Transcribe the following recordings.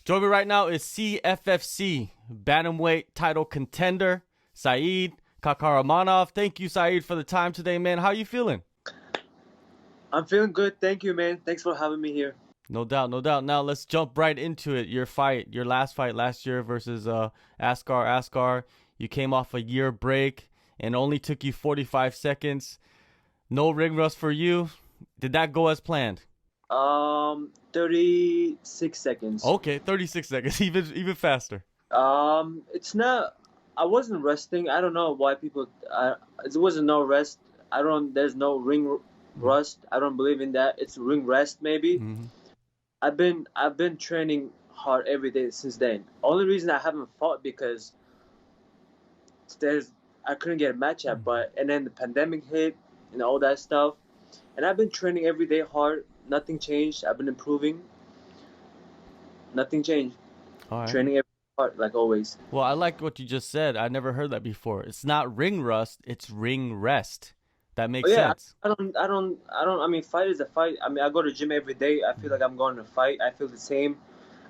Join me right now is CFFC Bantamweight title contender, Saidyokub Kakhramonov. Thank you, Saeed, for the time today, man. How you feeling? I'm feeling good. Thank you, man. Thanks for having me here. No doubt, no doubt. Now let's jump right into it. Your last fight last year versus Askar. You came off a year break and only took you 45 seconds. No ring rust for you. Did that go as planned? 36 seconds. Okay, 36 seconds, even faster. It's not. I wasn't resting. I don't know why people. It wasn't no rest. There's no ring rust. I don't believe in that. It's ring rest maybe. Mm-hmm. I've been training hard every day since then. Only reason I haven't fought because I couldn't get a matchup. And then the pandemic hit and all that stuff. And I've been training every day hard. Nothing changed. I've been improving. Nothing changed. All right. Training every day hard like always. Well, I like what you just said. I never heard that before. It's not ring rust. It's ring rest. That makes sense. I mean, fight is a fight. I mean, I go to the gym every day. I feel like I'm going to fight. I feel the same.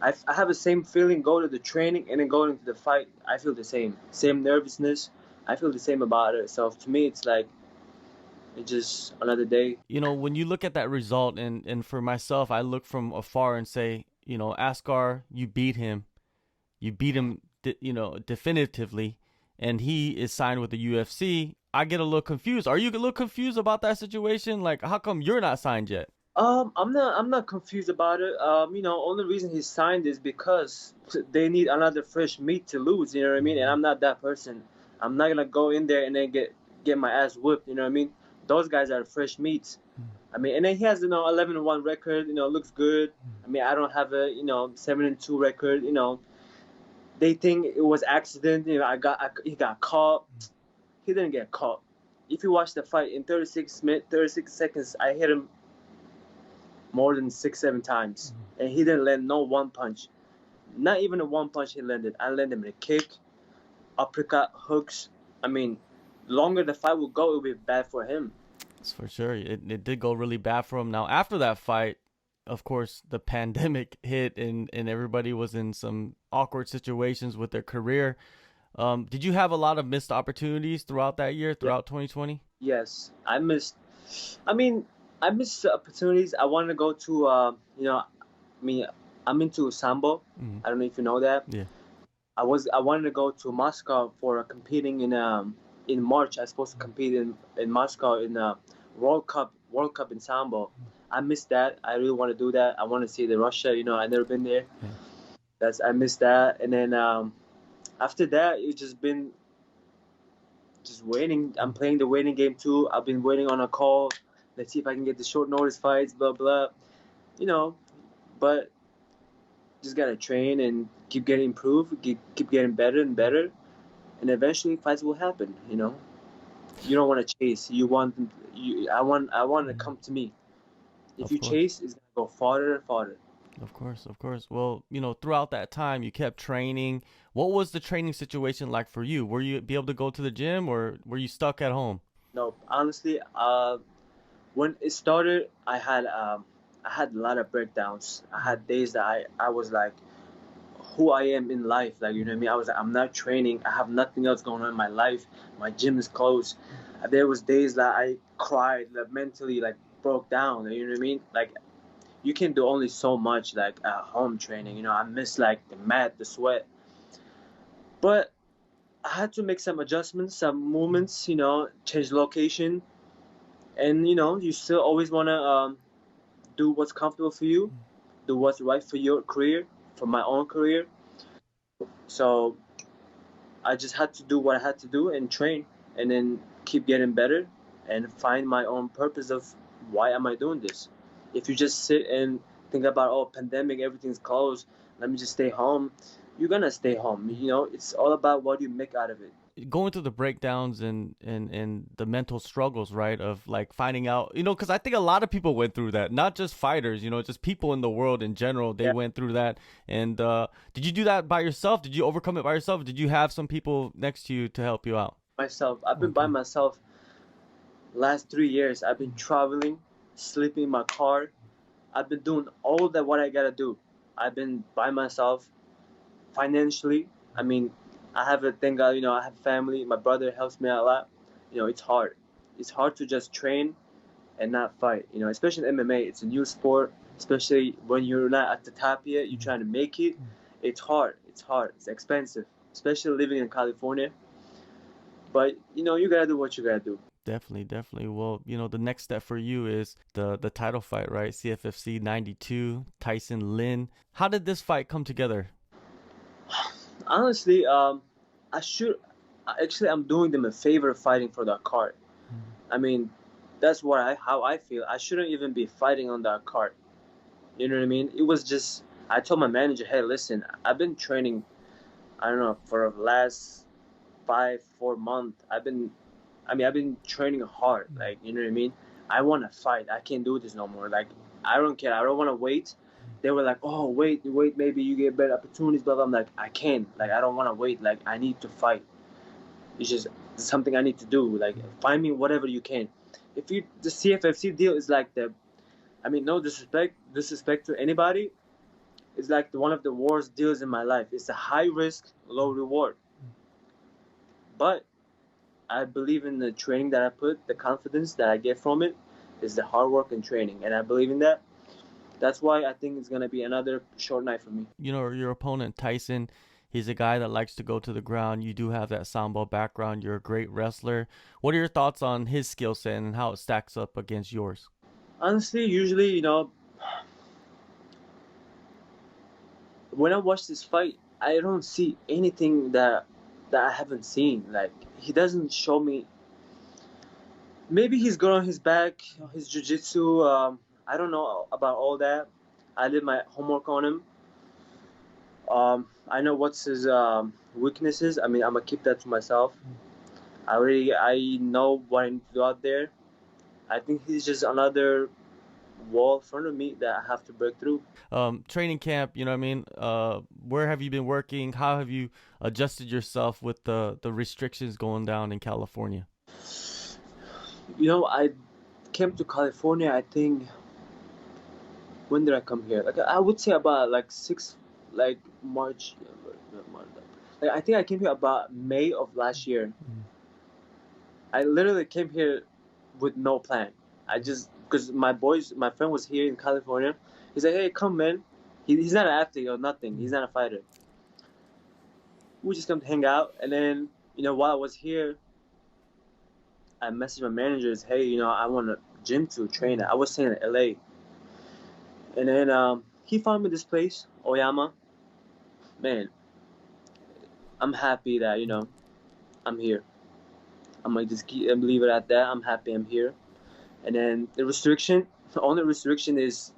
I have the same feeling. Go to the training and then going to the fight. I feel the same. Same nervousness. I feel the same about it. So to me, it's like it's just another day. You know, when you look at that result, and for myself, I look from afar and say, you know, Askar, you beat him. You beat him, definitively, and he is signed with the UFC. I get a little confused. Are you a little confused about that situation? Like, how come you're not signed yet? I'm not confused about it. Only reason he signed is because they need another fresh meat to lose. You know what I mean? And I'm not that person. I'm not gonna go in there and then get my ass whipped. You know what I mean? Those guys are fresh meats. I mean, and then he has 11-1 record. Looks good. I mean, I don't have a 7-2 record. They think it was accident. He got caught. He didn't get caught. If you watch the fight in 36 seconds, I hit him more than 6-7 times, and he didn't land no one punch. Not even a one punch he landed. I landed him a kick, uppercut, hooks. I mean, the longer the fight will go, it will be bad for him. That's for sure. It did go really bad for him. Now, after that fight, of course, the pandemic hit, and everybody was in some awkward situations with their career. Did you have a lot of missed opportunities throughout that year, throughout 2020? Yes, I missed opportunities. I wanted to go to, I'm into Sambo. Mm-hmm. I don't know if you know that. Yeah. I wanted to go to Moscow for competing in March. I was supposed to compete in Moscow in World Cup in Sambo. I missed that. I really want to do that. I want to see the Russia. I never been there. Yeah. I missed that, and then after that, it's just been waiting. I'm playing the waiting game too. I've been waiting on a call. Let's see if I can get the short notice fights, blah, blah. But just got to train and keep getting improved, keep getting better and better. And eventually fights will happen, You don't want to chase. I want to come to me. If you chase, it's going to go farther and farther. Of course. Well, throughout that time, you kept training. What was the training situation like for you? Were you be able to go to the gym, or were you stuck at home? No, honestly, when it started, I had a lot of breakdowns. I had days that I was like, who I am in life, like, you know what I mean? I was like, I'm not training. I have nothing else going on in my life. My gym is closed. There was days that I cried, like mentally, like broke down. You know what I mean? Like, you can do only so much, like at home training. I miss like the mat, the sweat. But I had to make some adjustments, some movements. Change location, and you still always want to do what's comfortable for you, do what's right for your career, for my own career. So I just had to do what I had to do and train, and then keep getting better and find my own purpose of why am I doing this. If you just sit and think about, pandemic, everything's closed, let me just stay home, you're gonna stay home. It's all about what you make out of it. Going through the breakdowns and the mental struggles, right, of like finding out, because I think a lot of people went through that, not just fighters, just people in the world in general. They went through that. And did you do that by yourself? Did you overcome it by yourself? Did you have some people next to you to help you out? Myself. I've been by myself last 3 years. I've been traveling, sleeping in my car. I've been doing all that what I gotta do. I've been by myself financially. I mean, I have a thing. I have family. My brother helps me out a lot. It's hard. It's hard to just train and not fight. Especially in MMA, it's a new sport. Especially when you're not at the top yet, you're trying to make it. It's hard. It's hard. It's expensive, especially living in California. But you gotta do what you gotta do. Definitely, definitely. Well, the next step for you is the title fight, right? CFFC 92, Tycen Lynn. How did this fight come together? Honestly, I should actually I'm doing them a favor fighting for that card. I mean, that's how I feel. I shouldn't even be fighting on that card. You know what I mean? It was just I told my manager, hey, listen, I've been training. I don't know for the last 4 months. I've been training hard. Like you know what I mean? I want to fight. I can't do this no more. Like I don't care. I don't want to wait. They were like, oh wait, maybe you get better opportunities. But I'm like, I can't. Like I don't want to wait. Like I need to fight. It's just something I need to do. Like find me whatever you can. If you the CFFC deal is like no disrespect to anybody. It's like one of the worst deals in my life. It's a high risk, low reward. But I believe in the training that I put, the confidence that I get from it is the hard work and training. And I believe in that. That's why I think it's going to be another short night for me. Your opponent, Tycen, he's a guy that likes to go to the ground. You do have that sambo background. You're a great wrestler. What are your thoughts on his skill set and how it stacks up against yours? Honestly, usually, when I watch this fight, I don't see anything that I haven't seen. Like, he doesn't show me. Maybe he's good on his back, his jiu-jitsu. I don't know about all that. I did my homework on him. I know what's his weaknesses. I mean, I'm gonna keep that to myself. I know what I need to do out there. I think he's just another wall in front of me that I have to break through. Training camp, you know what I mean? Where have you been working? How have you adjusted yourself with the restrictions going down in California? I came to California, I think, when did I come here? Like, I would say about like March. Like, I think I came here about May of last year. I literally came here with no plan. Because my friend was here in California. He's like, hey, come, man. He's not an athlete or nothing. He's not a fighter. We just come to hang out. And then, while I was here, I messaged my managers, hey, I want a gym to train at. I was staying in LA. And then he found me this place, Oyama. Man, I'm happy that, I'm here. I'm like, just leave it at that. I'm happy I'm here. And then the only restriction is,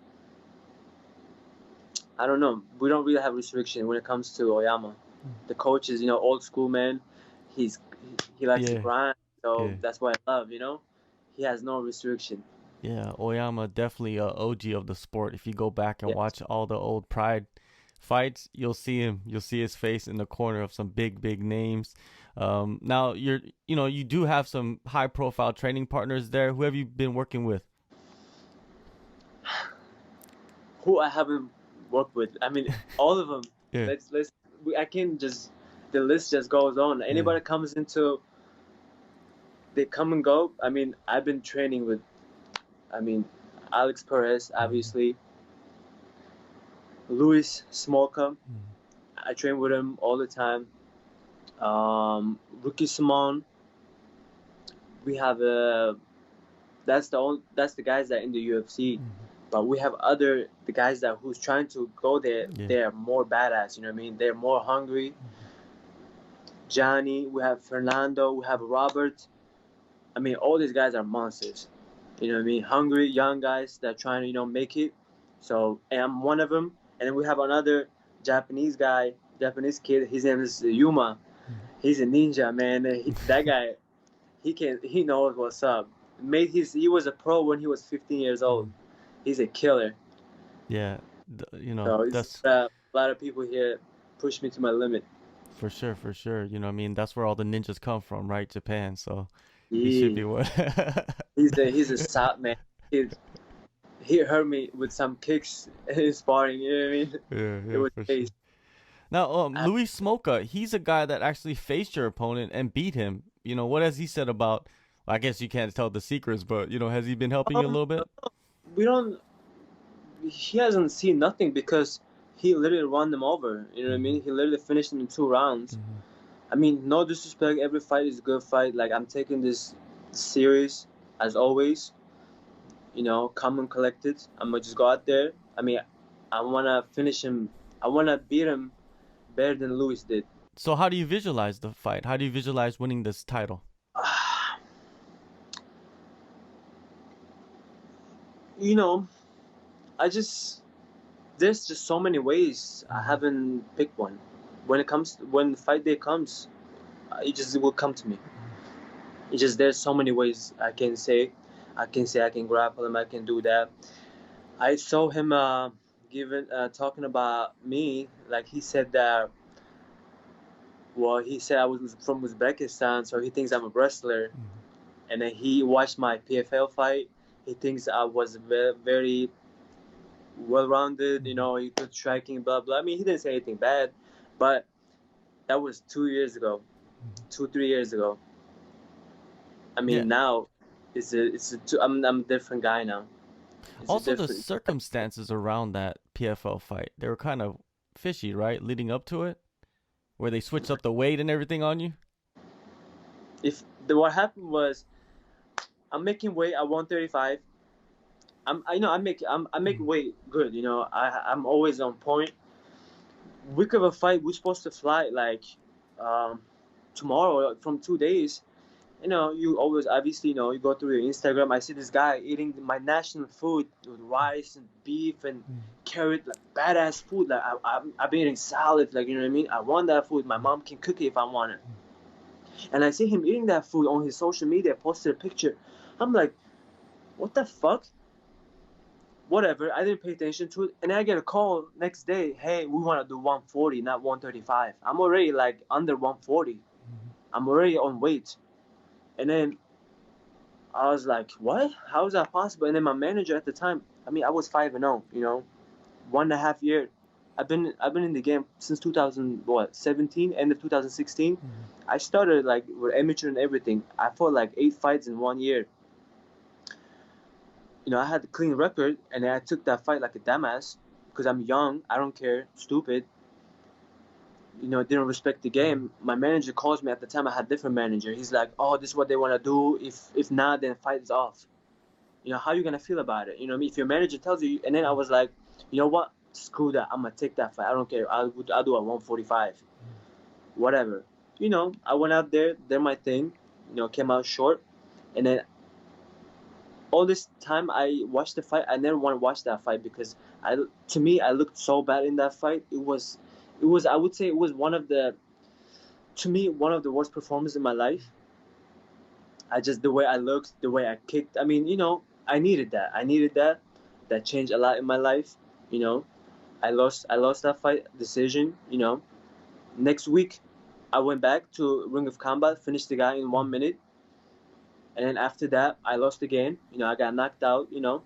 I don't know. We don't really have restriction when it comes to Oyama. The coach is, old school man. He likes to grind. So that's what I love, He has no restriction. Yeah, Oyama definitely a OG of the sport. If you go back and watch all the old Pride fights, you'll see him. You'll see his face in the corner of some big names. Now you do have some high profile training partners there. Who have you been working with? Who I haven't worked with? I mean, all of them. I can just, the list just goes on. Anybody comes into, they come and go. I mean, I've been training with, Alex Perez, obviously. Luis Smolka. I train with him all the time. Ricky Simon. We have that's the guys that are in the UFC. But we have the guys that who's trying to go there. They're more badass. You know what I mean? They're more hungry. Johnny, we have Fernando, we have Robert. I mean, all these guys are monsters. You know what I mean? Hungry, young guys that are trying to, make it. So, and I'm one of them. And then we have another Japanese kid. His name is Yuma. He's a ninja, man. That guy, he knows what's up. He was a pro when he was 15 years old. He's a killer. Yeah, so that's a lot of people here push me to my limit. For sure. That's where all the ninjas come from, right? Japan. So he should be what? he's a sap man. He's he hurt me with some kicks in sparring. You know what I mean? Yeah, It yeah, was for sure. crazy. Now, I, Luis Smoka, he's a guy that actually faced your opponent and beat him. You know, what has he said about? I guess you can't tell the secrets, but you know, has he been helping you a um, little bit? we don't. He hasn't seen nothing because he literally run them over. You know what I Mm-hmm. mean? He literally finished them in 2 rounds. Mm-hmm. I mean, no disrespect. Every fight is a good fight. Like I'm taking this serious as always. You know, calm and collected. I'm gonna just go out there. I mean, I wanna finish him. I wanna beat him better than Lewis did. So, how do you visualize the fight? How do you visualize winning this title? You know, I just there's just so many ways. I Mm-hmm. haven't picked one. When fight day comes, it will come to me. It's just there's so many ways I can say. I can grapple him. I can do that. I saw him giving talking about me. Like he said that. Well, he said I was from Uzbekistan, so he thinks I'm a wrestler. Mm-hmm. And then he watched my PFL fight. He thinks I was very well-rounded. You Mm-hmm. know, he could striking, blah blah. I mean, he didn't say anything bad, but that was 2 years ago, Mm-hmm. 2 3 years ago. I Yeah. mean, now I'm a different guy now. It's a Also, the different. circumstances around that PFL fight, they were kind of fishy, right? Leading up to it, where they switched up the weight and everything on you. What happened was I'm making weight at 135. I make Mm-hmm. weight good. You know, I'm always on point. Week of a fight, we're supposed to fly like um, tomorrow from 2 days. You know, you always obviously you go through your Instagram. I see this guy eating my national food with rice and beef and carrot, like badass food. Like I've been eating salad, like you know what I mean. I want that food. My mom can cook it if I want it. And I see him eating that food on his social media. Posted a picture. I'm like, what the fuck? Whatever. I didn't pay attention to it. And then I get a call next day. Hey, we want to do 140, not 135. I'm already like under 140. Mm-hmm. I'm already on weight. And then I was like, what? How is that possible? And then my manager at the time, I mean, I was 5-0. You know, 1.5 year. I've been in the game since 2017, end of 2016. Mm-hmm. I started like with amateur and everything. I fought like 8 fights in 1 year. You know, I had a clean record, and then I took that fight like a dumbass because I'm young. I don't care, stupid. You know, didn't respect the game. My manager calls me at the time. I had a different manager. He's like, "Oh, this is what they want to do. If not, then fight is off." You know, how you gonna feel about it? You know what I mean? If your manager tells you, and then I was like, you know what? Screw that. I'm gonna take that fight. I don't care. I'll do a 145, whatever. You know, I went out there, did my thing. You know, came out short, and then all this time I watched the fight. I never want to watch that fight because to me, I looked so bad in that fight. It was. I would say it was to me, one of the worst performances in my life. The way I looked, the way I kicked. I mean, you know, I needed that. I needed that. That changed a lot in my life. You know, I lost that fight decision. You know, next week I went back to Ring of Combat, finished the guy in 1 minute, and then after that I lost again. You know, I got knocked out. You know,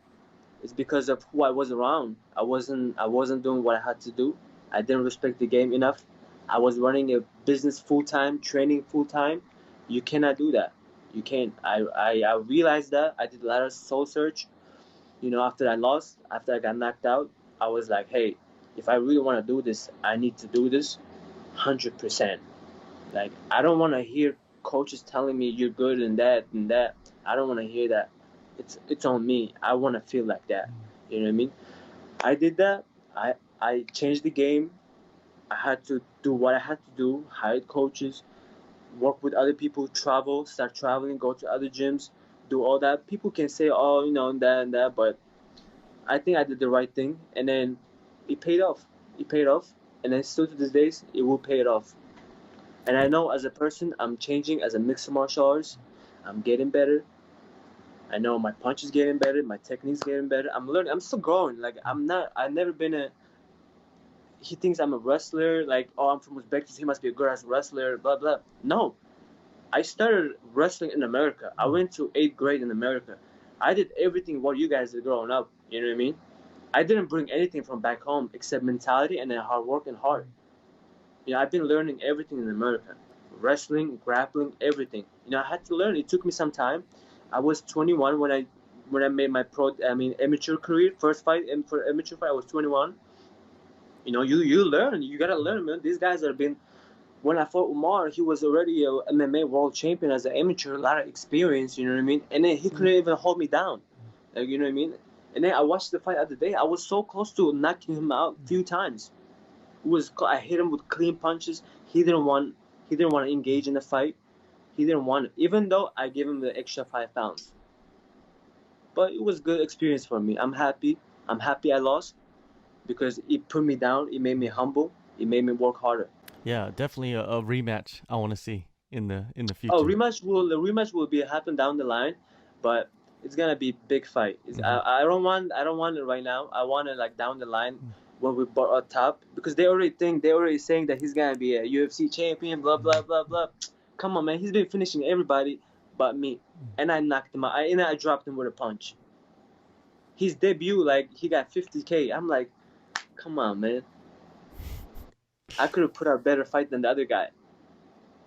it's because of who I was around. I wasn't doing what I had to do. I didn't respect the game enough. I was running a business full time, training full time. You cannot do that. You can't. I realized that. I did a lot of soul search. You know, after I lost, after I got knocked out, I was like, hey, if I really want to do this, I need to do this 100%. Like, I don't want to hear coaches telling me you're good and that and that. I don't want to hear that. It's on me. I want to feel like that. You know what I mean? I did that. I changed the game. I had to do what I had to do. Hired coaches, work with other people, travel, start traveling, go to other gyms, do all that. People can say, oh, you know, and that, but I think I did the right thing, and then it paid off. It paid off, and then still to this days, it will pay it off. And I know as a person, I'm changing as a mixed martial arts. I'm getting better. I know my punch is getting better, my technique's getting better. I'm learning. I'm still growing. Like I'm not. I've never been a. He thinks I'm a wrestler. Like, oh, I'm from Uzbekistan. He must be a good ass wrestler. Blah blah. No, I started wrestling in America. I went to 8th grade in America. I did everything what you guys did growing up. You know what I mean? I didn't bring anything from back home except mentality and then hard work and heart. You know, I've been learning everything in America. Wrestling, grappling, everything. You know, I had to learn. It took me some time. I was 21 when I made my amateur career. First fight for amateur fight, I was 21. You know, you learn. You gotta learn, man. These guys have been. When I fought Umar, he was already a MMA world champion as an amateur, a lot of experience. You know what I mean? And then he couldn't even hold me down. Like, you know what I mean? And then I watched the fight the other day. I was so close to knocking him out a few times. I hit him with clean punches. He didn't want to engage in the fight. He didn't want it, even though I gave him the extra 5 pounds. But it was good experience for me. I'm happy. I'm happy I lost because it put me down. It made me humble. It made me work harder. Yeah, definitely a rematch I want to see in the future. Oh, the rematch will be happen down the line, but it's gonna be big fight. I don't want it right now. I want it like down the line when we bought our top, because they already saying that he's gonna be a UFC champion. Blah blah blah blah. Come on, man. He's been finishing everybody but me, and I knocked him out. And I dropped him with a punch. His debut, like, he got 50K. I'm like, come on, man. I could have put out a better fight than the other guy.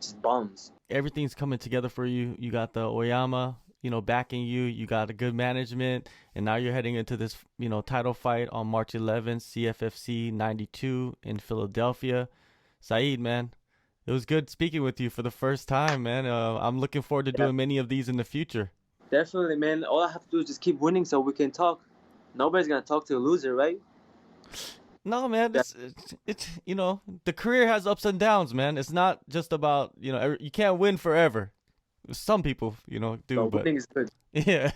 Just bums. Everything's coming together for you. You got the Oyama, backing you. You got a good management, and now you're heading into this, title fight on March 11th, CFFC 92 in Philadelphia. Saeed, man, it was good speaking with you for the first time, man. I'm looking forward to doing many of these in the future. Definitely, man. All I have to do is just keep winning so we can talk. Nobody's gonna talk to a loser, right? No, man, it's the career has ups and downs, man. It's not just about, you can't win forever. Some people, do, So but winning is good. yeah.